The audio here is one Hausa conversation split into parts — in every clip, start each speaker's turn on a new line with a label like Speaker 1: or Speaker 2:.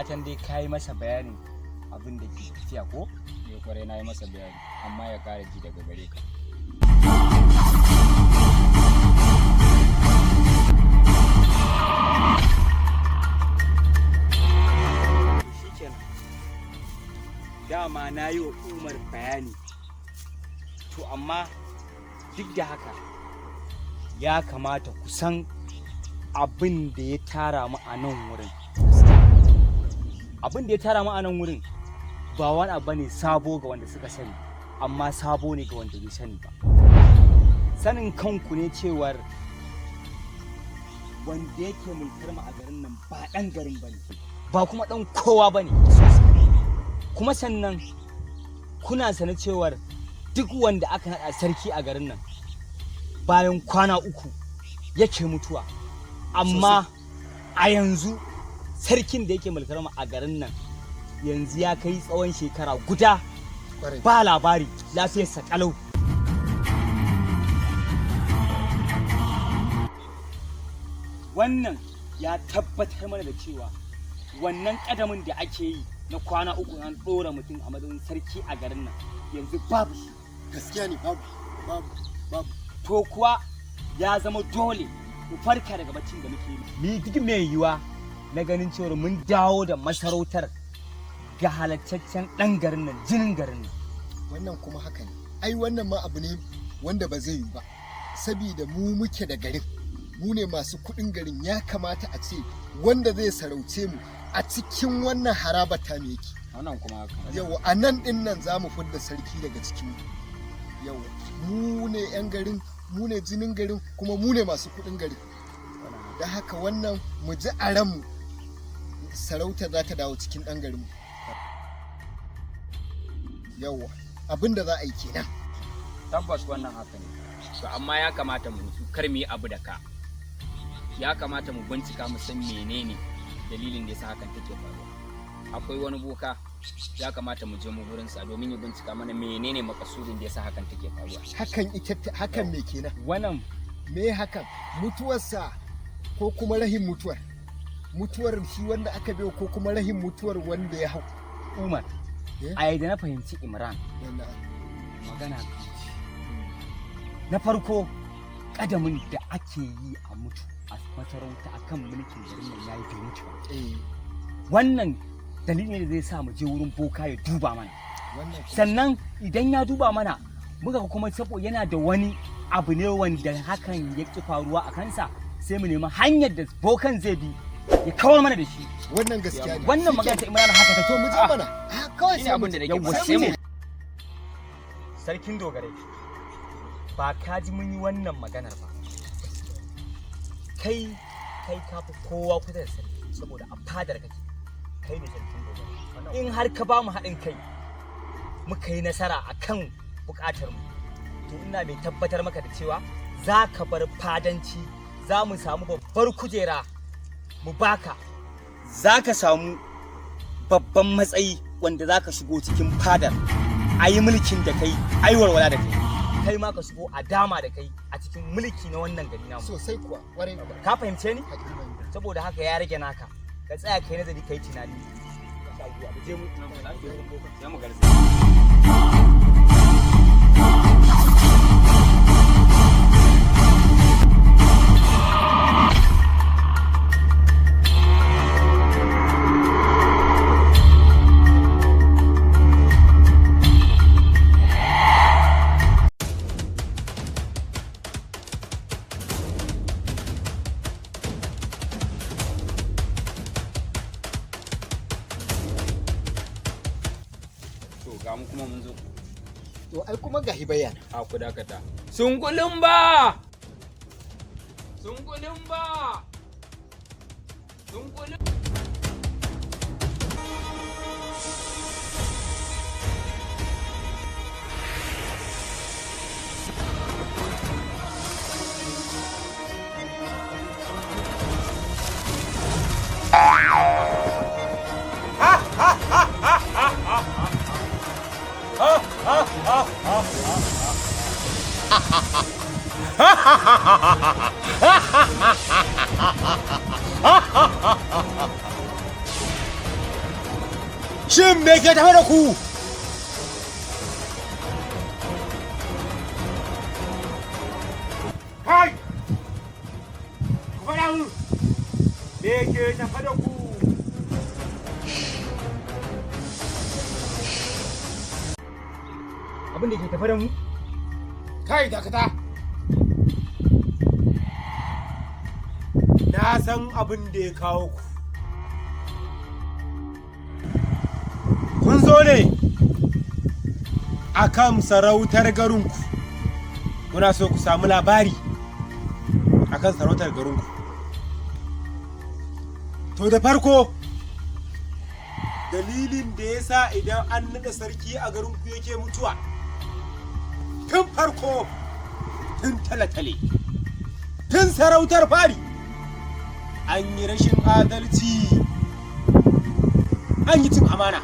Speaker 1: fatan dai ka yi masa bayanin abin da ke tafiya ko?
Speaker 2: Kwarai na yi masa bayani amma ya kara ji daga gare ka.
Speaker 1: Shikenan. Dama na yi wa Umar bayani. To amma duk da haka ya kamata ku san abin da ya tara mu a nan wurin. Abin da ya tara mu a nan wurin ba wani abu ne sabo ga wanda suka sani, amma sabo ne ga wanda bai sani ba. Sanin kanku ne cewar wanda yake mulkar mu a garin nan ba ɗan garin ba ne, ba kuma ɗan kowa ba ne. Kuma sannan kuna sane cewar duk wanda aka naɗa sarki a garin nan bayan kwana 3 yake mutuwa. Amma a yanzu sarkin da yake mulkar mu a garin nan yanzu ya kai tsawon shekara guda ba labari, lafiyarsa kalau. Wannan ya tabbatar mana da cewa wannan kadamin da ake yi na kwana 3 an ɗora mutum a matsayin sarki a garin nan yanzu babu shi.
Speaker 3: Gaskiya ne, babu.
Speaker 1: To kuwa ya zama dole mu farka daga baccin da muke yi. Duk mai yiwa na ganin cewa mun dawo da masarautar ga halattaccen ɗan garin nan, jinin garin nan.
Speaker 3: Wannan kuma haka ne. Ai wannan ma abu ne wanda ba zai yi ba. Sabida mu muke da garin. Mu ne masu kuɗin garin, ya kamata a ce wanda zai sarauce mu a cikin wannan harabata me yake.
Speaker 2: Wannan kuma haka.
Speaker 3: Yawa a nan ɗin nan za mu fidda sarki daga cikin mu. Yawa mu ne 'yan garin, mu ne jinin garin, kuma mu ne masu kuɗin garin. Da haka wannan mu ji a ranmu sarauta za ta dawo cikin ɗan garinmu. Yawa abin da za a yi kenan.
Speaker 2: Tabbas wannan haka ne. To amma ya kamata mu kar mu yi abu da ka. Ya kamata mu bincika mu san menene dalilin da yasa hakan take faruwa. Akwai wani boka ya kamata mu je mu gurin sa domin ya bincika mana menene makasudin da yasa hakan take faruwa.
Speaker 3: Hakan me kenan?
Speaker 1: Wannan
Speaker 3: me hakan? Mutuwarsa ko kuma rahin mutuwar? Mutuwar shi wanda aka biyo ko kuma rahin mutuwar wanda ya hau?
Speaker 1: Umar, a yadda na fahimci Imran magana na farko, kadamin da ake yi a mutu a masarauta akan mulkin garin nan yayi bai mutu ba. Wannan dalilin da zai sa mu je wurin boka ya duba mana. Sannan idan ya duba mana muka kuma sabo yana da wani abu ne wanda hakan ya ki faruwa a kansa, sai mu nemi hanyar da bokan zai bi ya kawar mana da shi.
Speaker 3: Wannan gaskiya ne.
Speaker 1: Wannan magana ta Imran haka take.
Speaker 3: To mu je mana. Kawai
Speaker 2: sai abin da nake
Speaker 1: yawa sai mu. Sarkin dogare, ba ka ji mun yi wannan maganar ba. Kai ka fi kowa kusa da sarki saboda a fadar kake. Kai ne sarkin dogare. In har ka ba mu haɗin kai muka yi nasara akan buƙatar mu, to ina mai tabbatar maka da cewa za ka bar fadanci, za mu samu babbar kujera mu baka, za ka samu babban matsayi wanda za ka shigo cikin fadar a yi mulkin da kai, a yi walwala da kai ma ka shigo a dama da kai a cikin mulki na wannan gari namu.
Speaker 3: Sosai kuwa, ƙwarai.
Speaker 1: Ka fahimce ni? Saboda haka ya rage naka, ka tsaya kai nazari kai tunani. Je mu garza.
Speaker 2: Ga mu kuma mun zo.
Speaker 3: To ai kuma ga hibayya.
Speaker 2: A ku dakata. Sungulun ba! Sungulun ba! Sungulun.
Speaker 4: Shin me ke tafe da ku? Kai! Ku faɗa mu! Me ke tafe da ku?
Speaker 1: Abin da ke tafe da mu
Speaker 4: Kai dakata! Na san abin da ya kawo ku. Kun zo ne a kan sarautar garinku. Muna so ku samu labari a kan sarautar garinku. To da farko, dalilin da ya sa idan an naɗa sarki a garinku yake mutuwa, tun farko, tun tale-tale, tun sarautar fari, an yi rashin adalci, an yi cin amana.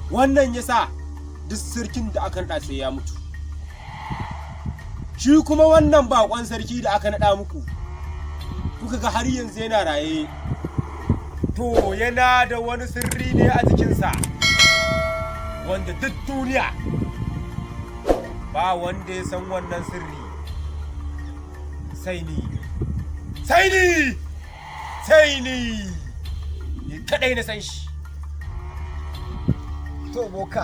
Speaker 4: Wannan ya sa duk sarkin da aka naɗa sai ya mutu. Shi kuma wannan baƙon sarki da aka naɗa muku, kuka ga har yanzu yana raye, to yana da wani sirri ne a jikinsa, wanda duk duniya ba wanda ya san wannan sirri sai ni, sai ni, sai ni kaɗai na san shi.
Speaker 3: To boka,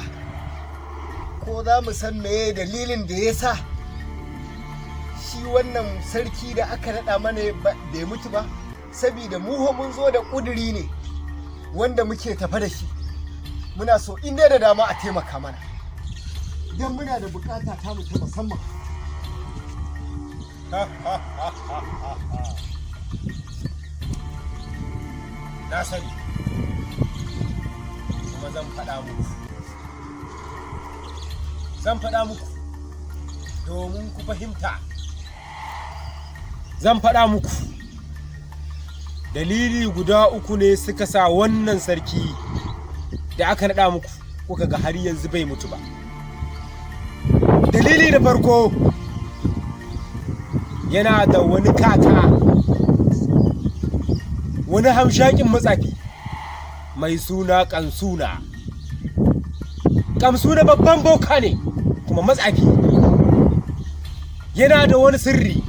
Speaker 3: ko za mu san meye dalilin da ya sa shi wannan sarki da aka naɗa mana bai mutu ba? Sabida mu mun zo da ƙuduri ne wanda muke tafa da shi. Muna so in dai da dama a taimaka mana. Idan muna da bukata ta mu ta musamman.
Speaker 4: Na sani, kuma zan faɗa muku. Zan faɗa muku domin ku fahimta. Zan faɗa muku. Dalili guda uku ne suka sa wannan sarki da aka naɗa muku kuka ga har yanzu bai mutu ba. Dalili na farko, yana da wani kaka, wani hamshakin matsafi mai suna Kamsuna. Kamsuna babban boka ne kuma matsafi. Yana da wani sirri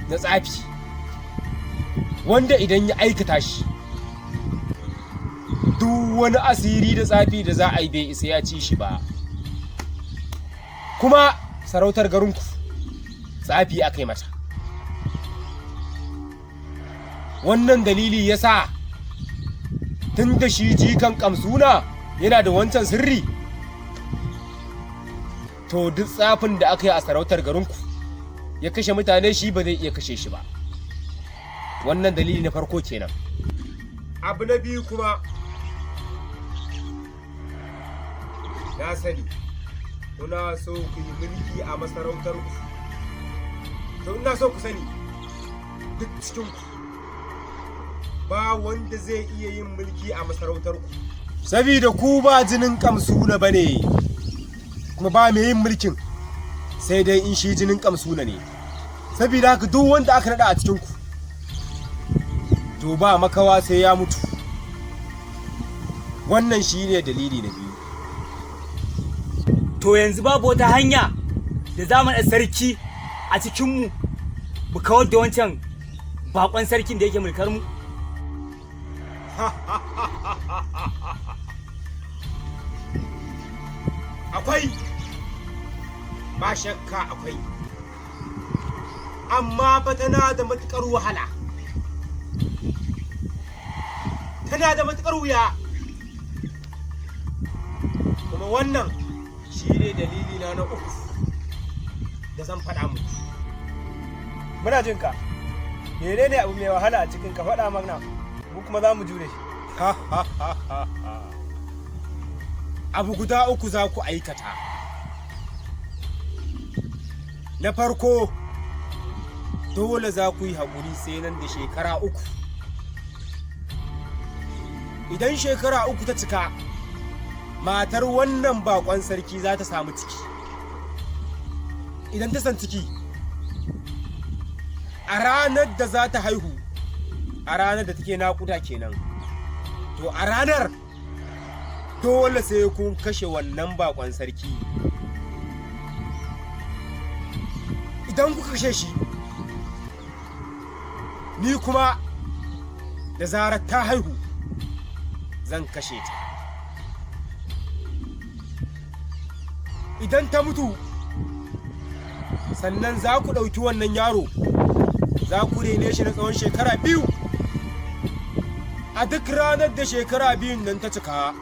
Speaker 4: na tsafi wanda idan ya aikata shi, duk wani asiri da tsafi da za a yi bai isa ya ci shi ba. Kuma sarautar garinku tsafi aka yi mata. Wannan dalili ya sa tun da shi jikan Kamsuna yana da wancan sirri, to duk tsafin da aka yi a sarautar garinku ya kashe mutane shi ba zai iya kashe shi ba. Wannan dalili na farko kenan. Abu na biyu kuma, na sani kuna so ku yi mulki a masarautar ku. To ina so ku sani duk cikin ku ba wanda zai iya yin mulki a masarautar ku. Sabida ku ba jinin Kamsuna bane, kuma ba mai yin mulkin sai dai in shi jinin Kamsuna ne. Sabida haka duk wanda aka nada a cikin ku, to ba makawa sai ya mutu. Wannan shi ne dalili na biyu.
Speaker 1: to yanzu babu wata hanya da za mu sarki a cikinmu mu kawar da wancan bakon sarkin da yake mulkar mu.
Speaker 4: Akwai, ba shakka akwai, amma fa tana da matuƙar wahala, tana da matuƙar wuya. Kuma wannan shi ne dalili na uku da zan faɗa muku.
Speaker 5: Muna jin ka. Menene abu mai wahala a cikin ka faɗa mana, mu kuma za mu jure shi.
Speaker 4: Abu guda uku za ku aikata. Na farko, dole za ku yi haƙuri sai nan da shekara uku. Idan shekara uku ta cika, matar wannan bakon sarki za ta samu ciki. Idan ta san ciki, a ranar da za ta haihu, a ranar da take naƙuda kenan, to a ranar dole sai kun kashe wannan bakon sarki. Idan kuka kashe shi, ni kuma da zarar ta haihu zan kashe ta. Idan ta mutu, sannan za ku ɗauki wannan yaro, za ku rene shi na tsawon shekara 2. A duk ranar da shekara 2 nan ta cika,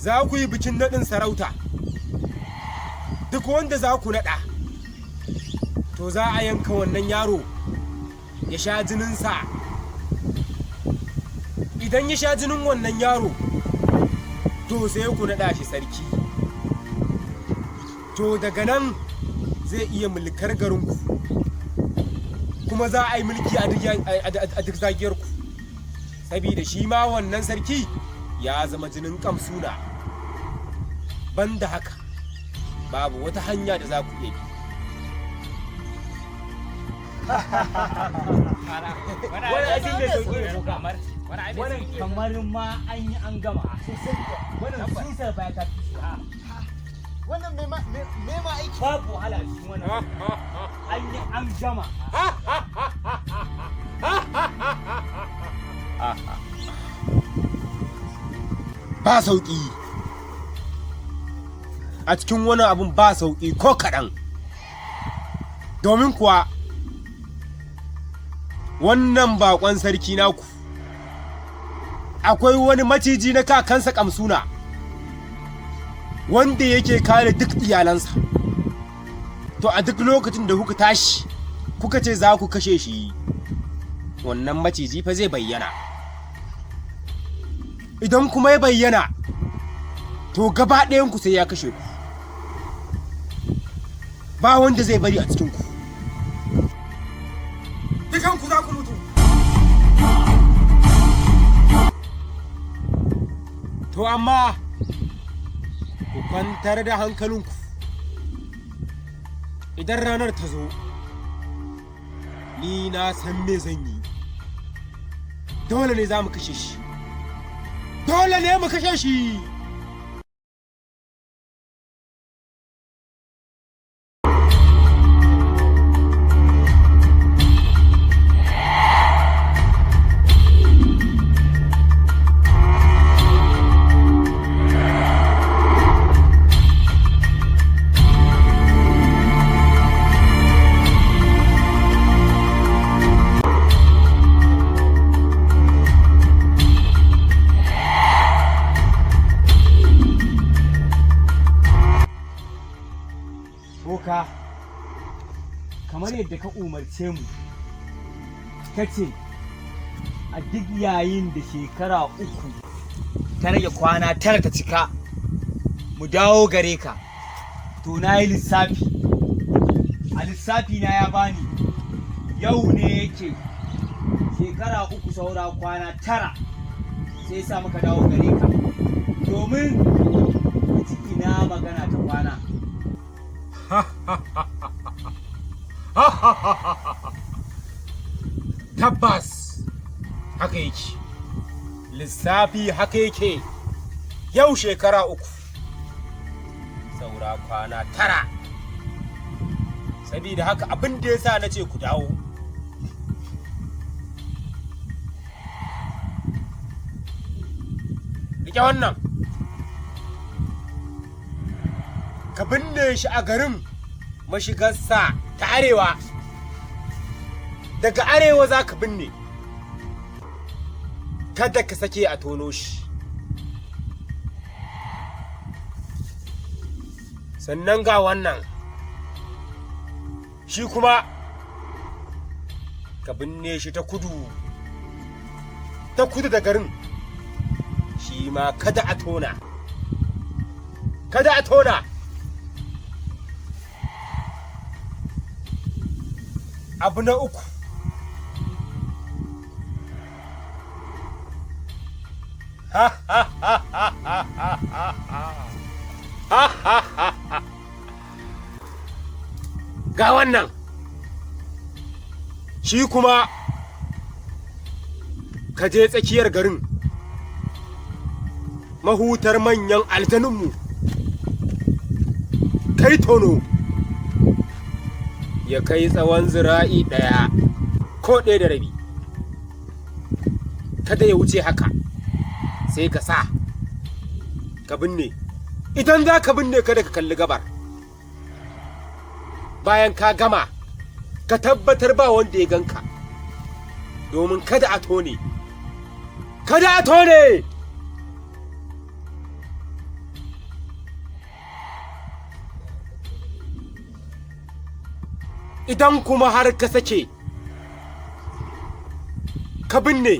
Speaker 4: za ku yi bikin naɗin sarauta. Duk wanda za ku naɗa, to za a yanka wannan yaro ya sha jininsa. Idan ya sha jinin wannan yaro, to sai ku naɗa shi sarki. To daga nan zai iya mulkar garinku, kuma za a yi mulki a duk zagiyarku, saboda shi ma wannan sarki ya zama jinin kamsuna. Banda haka, babu wata hanya da za ku iya bi.
Speaker 1: Wannan kamar ma an yi an gama. Wannan sisar baya ta fi
Speaker 3: wannan me ma aiki
Speaker 1: babu wahala cikin wannan. An yi an gama.
Speaker 4: Ba sauƙi a cikin wani abun, ba sauƙi ko kaɗan. Domin kuwa wannan baƙon sarki naku akwai wani maciji na kakansa kamsuna wanda yake kare duk iyalansa. To a duk lokacin da kuka tashi kuka ce za ku kashe shi, wannan maciji fa zai bayyana. Idan kuma ya bayyana, to gaba ɗayanku sai ya kashe ku, ba wanda zai bari a cikinku. Dukanku za ku mutu. To amma ku kwantar da hankalinku, idan ranar ta zo, ni na san me zan yi. Dole ne za mu kashe shi, dole ne mu kashe shi.
Speaker 1: Boka, kamar yadda ka umarce mu, ka ce a duk yayin da shekara 3 ta rage kwana 9 ta cika, mu dawo gare ka. To na yi lissafi, a lissafi na ya bani yau ne yake shekara 3 saura kwana 9, sai sa muka dawo gare ka domin ina magana ta kwana.
Speaker 4: Tabbas haka yake, lissafi haka yake. Yau shekara 3 saura kwana 9. Sabida haka abin da yasa nace ku dawo, rike wannan ka binne shi a garin mashigarsa ta arewa. Daga arewa za ka binne, kada ka sake a tono shi. Sannan ga wannan shi kuma ka binne shi ta kudu da garin, shi ma kada a tona, kada a tona. Abu na 3, ga wannan shi kuma ka je tsakiyar garin mahutar manyan aljanunmu kai tono ya kai tsawon zira'i 1 ko 1.5 kada ya wuce haka sai ka sa ka binne. Idan za ka binne kada ka kalli gabar. Bayan ka gama ka tabbatar ba wanda ya ganka domin kada a tone. Idan kuma har ka sake ka binne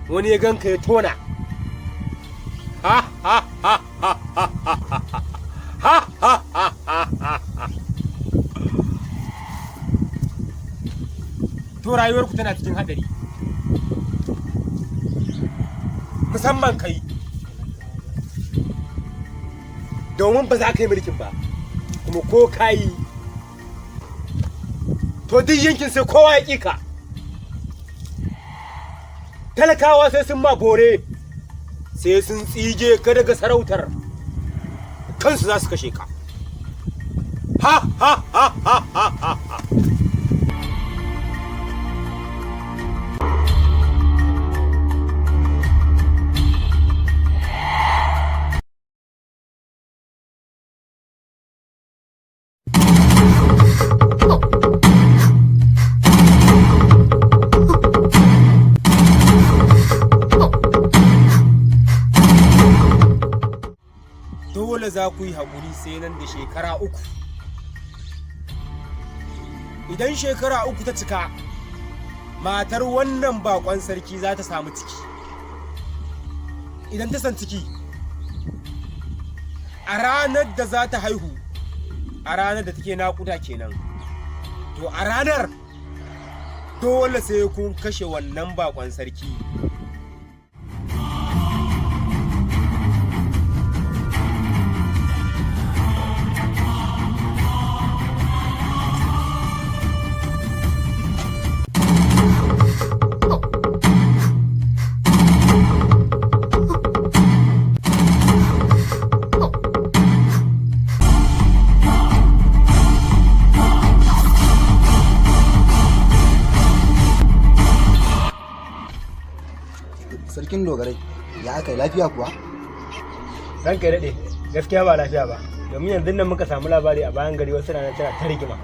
Speaker 4: wani ya ganka ya tona, ha ha ha ha ha ha ha ha ha ha. To rayuwarku tana cikin haɗari, musamman kai, domin ba za ka yi mulkin ba, kuma ko ka yi to duk yankin sai kowa ya ƙi ka. Talakawa sai sun ma bore, sai sun tsige ka daga sarautar, kansu za su kashe ka. Ha ha ha ha ha ha ha. Dole za ku yi haƙuri sai nan da shekara 3. Idan shekara 3 ta cika, matar wannan bakon sarki za ta samu ciki. Idan ta san ciki, a ranar da za ta haihu, a ranar da take naƙuda kenan, to a ranar dole sai kun kashe wannan bakon sarki.
Speaker 6: Sarkin dogarai, ya aka yi lafiya kuwa?
Speaker 5: Dan kai daɗe, gaskiya ba lafiya ba, domin yanzu nan muka samu labari a bayan gari wasu ranar tana ta rigima.